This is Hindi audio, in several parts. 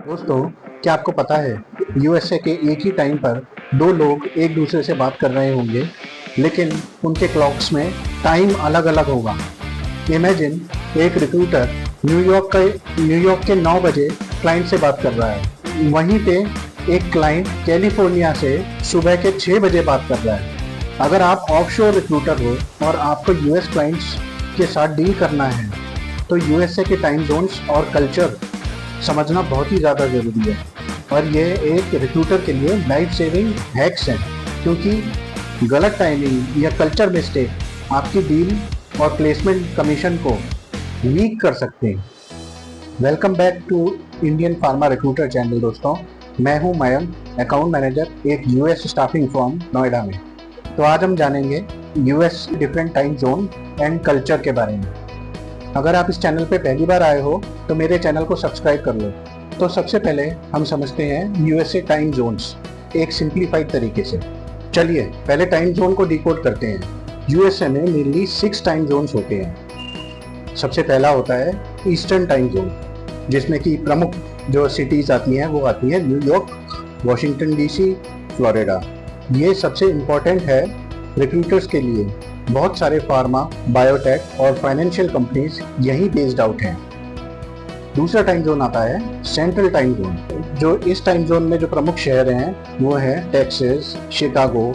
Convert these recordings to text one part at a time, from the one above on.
दोस्तों, क्या आपको पता है यूएसए के एक ही टाइम पर दो लोग एक दूसरे से बात कर रहे होंगे, लेकिन उनके क्लॉक्स में टाइम अलग अलग होगा। इमेजिन एक रिक्रूटर न्यूयॉर्क के 9 बजे क्लाइंट से बात कर रहा है, वहीं पे एक क्लाइंट कैलिफोर्निया से सुबह के 6 बजे बात कर रहा है। अगर आप ऑफशोर रिक्रूटर हो और आपको यूएस क्लाइंट्स के साथ डील करना है, तो यूएसए के टाइम जोन्स और कल्चर समझना बहुत ही ज़्यादा ज़रूरी है। और ये एक रिक्रूटर के लिए लाइफ सेविंग हैक्स हैं, क्योंकि गलत टाइमिंग या कल्चर मिस्टेक आपकी डील और प्लेसमेंट कमीशन को वीक कर सकते हैं। Welcome back to Indian pharma recruiter channel. दोस्तों, मैं हूं मयंक, अकाउंट मैनेजर एक यूएस स्टाफिंग फर्म नोएडा में। तो आज हम जानेंगे US different time zone and culture के बारे में। अगर आप इस चैनल पे पहली बार आए हो तो मेरे चैनल को सब्सक्राइब कर लो। तो सबसे पहले हम समझते हैं यूएसए टाइम जोन्स एक सिंप्लीफाइड तरीके से। चलिए पहले टाइम जोन को डिकोड करते हैं। यूएसए में मेनली 6 टाइम जोन्स होते हैं। सबसे पहला होता है ईस्टर्न टाइम जोन, जिसमें कि प्रमुख जो सिटीज आती हैं वो आती है न्यूयॉर्क, वॉशिंगटन डीसी, फ्लोरिडा। ये सबसे इम्पोर्टेंट है रिक्रूटर्स के लिए। बहुत सारे फार्मा, बायोटेक और फाइनेंशियल कंपनीज यहीं बेस्ड आउट हैं। दूसरा टाइम जोन आता है सेंट्रल टाइम जोन। जो इस टाइम जोन में जो प्रमुख शहर हैं वो है टेक्सास, शिकागो,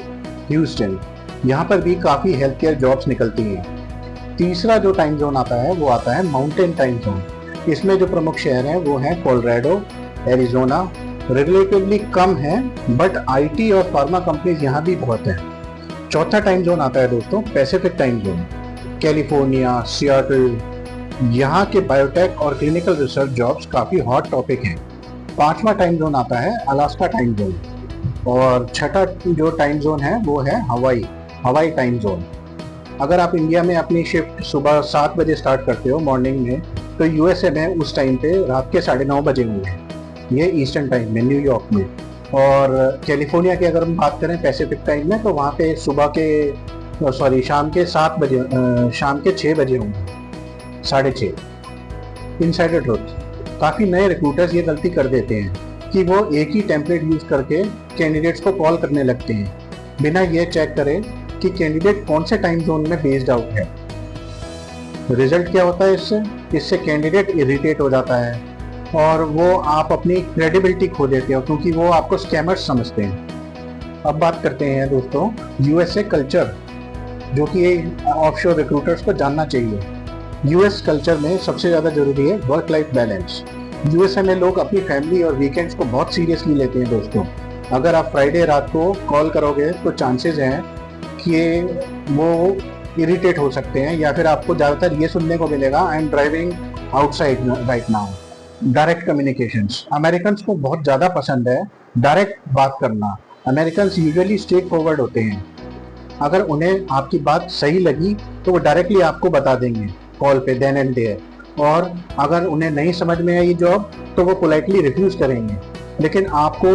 ह्यूस्टन। यहाँ पर भी काफ़ी हेल्थ केयर जॉब्स निकलती हैं। तीसरा जो टाइम जोन आता है वो आता है माउंटेन टाइम जोन। इसमें जो प्रमुख शहर हैं वो हैं कोलोराडो, एरिजोना। रिलेटिवली कम है, बट आईटी और फार्मा कंपनीज यहाँ भी बहुत हैं। चौथा टाइम जोन आता है दोस्तों Pacific time zone. California, Seattle, यहाँ के बायोटेक और क्लिनिकल रिसर्च जॉब्स काफ़ी हॉट टॉपिक हैं। पांचवा टाइम जोन आता है अलास्का टाइम जोन। और छठा जो टाइम जोन है वो है हवाई टाइम जोन। अगर आप इंडिया में अपनी शिफ्ट सुबह 7 बजे स्टार्ट करते हो मॉर्निंग में, तो यूएसए में उस टाइम पे रात के 9:30 बजे होंगे। ये ईस्टर्न टाइम में न्यूयॉर्क में। और कैलिफोर्निया की अगर हम बात करें पैसिफिक टाइम में, तो वहाँ पे शाम के 6 बजे होंगे, 6:30। इनसाइडर ट्रुथ, काफ़ी नए रिक्रूटर्स ये गलती कर देते हैं कि वो एक ही टेम्पलेट यूज़ करके कैंडिडेट्स को कॉल करने लगते हैं, बिना ये चेक करें कि कैंडिडेट कौन से टाइम जोन में बेस्ड आउट है। रिजल्ट क्या होता है इससे कैंडिडेट इरिटेट हो जाता है और वो आप अपनी क्रेडिबिलिटी खो देते हो, क्योंकि वो आपको स्कैमर्स समझते हैं। अब बात करते हैं दोस्तों यूएसए कल्चर, जो कि ऑफशोर रिक्रूटर्स को जानना चाहिए। यूएस कल्चर में सबसे ज़्यादा ज़रूरी है वर्क लाइफ बैलेंस। यूएसए में लोग अपनी फैमिली और वीकेंड्स को बहुत सीरियसली लेते हैं दोस्तों। अगर आप फ्राइडे रात को कॉल करोगे तो चांसेस हैं कि वो इरिटेट हो सकते हैं, या फिर आपको ज़्यादातर ये सुनने को मिलेगा, I am driving outside right now. Direct communications American को बहुत ज़्यादा पसंद है, डायरेक्ट बात करना। अमेरिकन यूजुअली स्ट्रेट फॉरवर्ड होते हैं। अगर उन्हें आपकी बात सही लगी तो वो डायरेक्टली आपको बता देंगे कॉल पे, देन एंड देयर। और अगर उन्हें नहीं समझ में आई जॉब तो वो पोलाइटली रिफ्यूज करेंगे, लेकिन आपको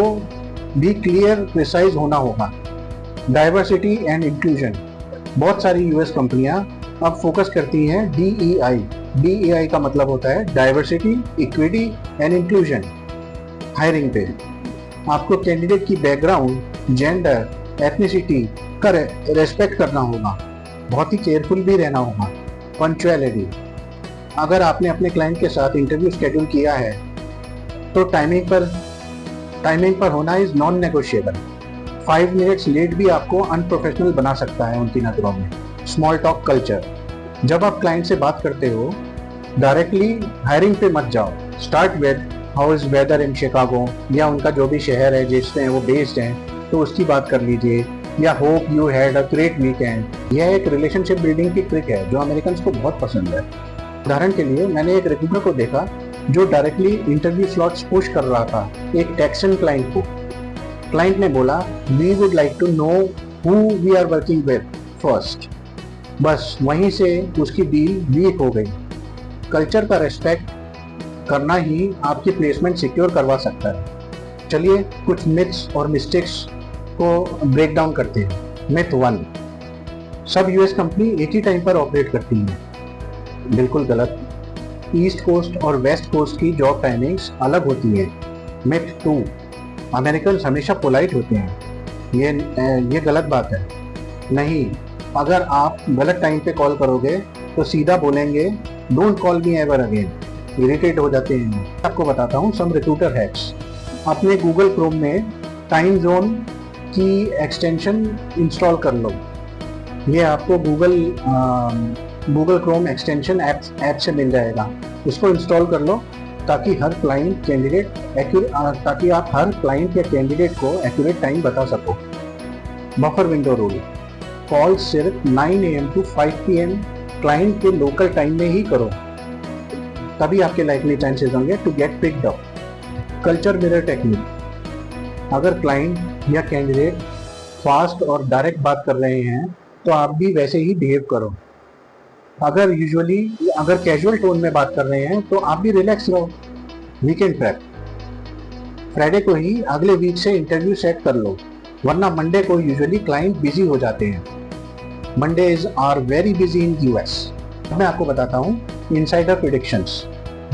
भी क्लियर प्रिसाइज होना होगा। डाइवर्सिटी एंड इंक्लूजन, बहुत सारी यूएस कंपनियां अब फोकस करती हैं DEI का मतलब होता है diversity, equity and inclusion. Hiring पे आपको कैंडिडेट की बैकग्राउंड, जेंडर, एथनिसिटी का रेस्पेक्ट करना होगा। बहुत ही केयरफुल भी रहना होगा। पंक्चुअलिटी, अगर आपने अपने क्लाइंट के साथ इंटरव्यू शेड्यूल किया है तो टाइमिंग पर होना is non negotiable. 5 minutes late भी आपको अनप्रोफेशनल बना सकता है उनकी नज़रों में। स्मॉल टॉक कल्चर, जब आप क्लाइंट से बात करते हो डायरेक्टली हायरिंग पे मत जाओ। Start with how is whether in Chicago, या उनका जो भी शहर है जिसमें वो बेस्ड हैं तो उसकी बात कर लीजिए, या hope you had a great weekend. यह एक रिलेशनशिप बिल्डिंग की ट्रिक है जो अमेरिकन को बहुत पसंद है। उदाहरण के लिए मैंने एक रिक्रूटर को देखा जो डायरेक्टली इंटरव्यू स्लॉट्स पुश कर रहा था एक टेक्सन क्लाइंट को। क्लाइंट ने बोला, we would like to know who we are working with first. बस वहीं से उसकी डील वीक हो गई। कल्चर का रेस्पेक्ट करना ही आपकी प्लेसमेंट सिक्योर करवा सकता है। चलिए कुछ मिथ्स और मिस्टेक्स को ब्रेक डाउन करते हैं। मिथ 1, सब यूएस कंपनी एक ही टाइम पर ऑपरेट करती हैं। बिल्कुल गलत। ईस्ट कोस्ट और वेस्ट कोस्ट की जॉब टाइमिंग्स अलग होती हैं। मिथ 2, अमेरिकन हमेशा पोलाइट होते हैं। ये गलत बात है। नहीं, अगर आप गलत टाइम पे कॉल करोगे तो सीधा बोलेंगे don't call me ever again, irritate हो जाते हैं। आपको बताता हूँ सम रिक्रूटर हैक्स। अपने गूगल क्रोम में टाइम जोन की एक्सटेंशन इंस्टॉल कर लो। ये आपको गूगल क्रोम एक्सटेंशन ऐप से मिल जाएगा। इसको इंस्टॉल कर लो ताकि आप हर क्लाइंट या कैंडिडेट को एक्यूरेट टाइम बता सको। बफर विंडो रूल, कॉल सिर्फ 9 AM to 5 PM क्लाइंट के लोकल टाइम में ही करो, तभी आपके लाइकली चांसेस होंगे to get picked up. Culture mirror technique, अगर क्लाइंट या कैंडिडेट फास्ट और डायरेक्ट बात कर रहे हैं तो आप भी वैसे ही बिहेव करो। अगर कैजुअल टोन में बात कर रहे हैं तो आप भी रिलैक्स रहो। वीकेंड प्रेप, फ्राइडे को ही अगले वीक से इंटरव्यू सेट कर लो, वरना मंडे को यूजुअली क्लाइंट बिजी हो जाते हैं। Mondays are very busy in US. मैं आपको बताता हूँ इनसाइडर प्रेडिक्शंस।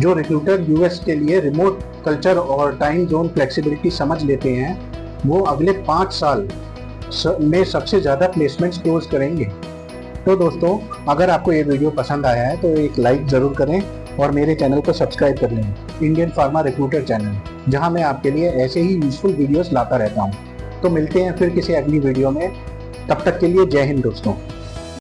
जो रिक्रूटर यूएस के लिए रिमोट कल्चर और टाइम जोन फ्लेक्सिबिलिटी समझ लेते हैं, वो अगले 5 साल में सबसे ज़्यादा प्लेसमेंट्स क्लोज करेंगे। तो दोस्तों, अगर आपको ये वीडियो पसंद आया है तो एक लाइक ज़रूर करें और मेरे चैनल को सब्सक्राइब कर लें, इंडियन फार्मा रिक्रूटर चैनल, जहां मैं आपके लिए ऐसे ही यूजफुल वीडियोस लाता रहता हूं। तो मिलते हैं फिर किसी अगली वीडियो में, तब तक के लिए जय हिंद दोस्तों।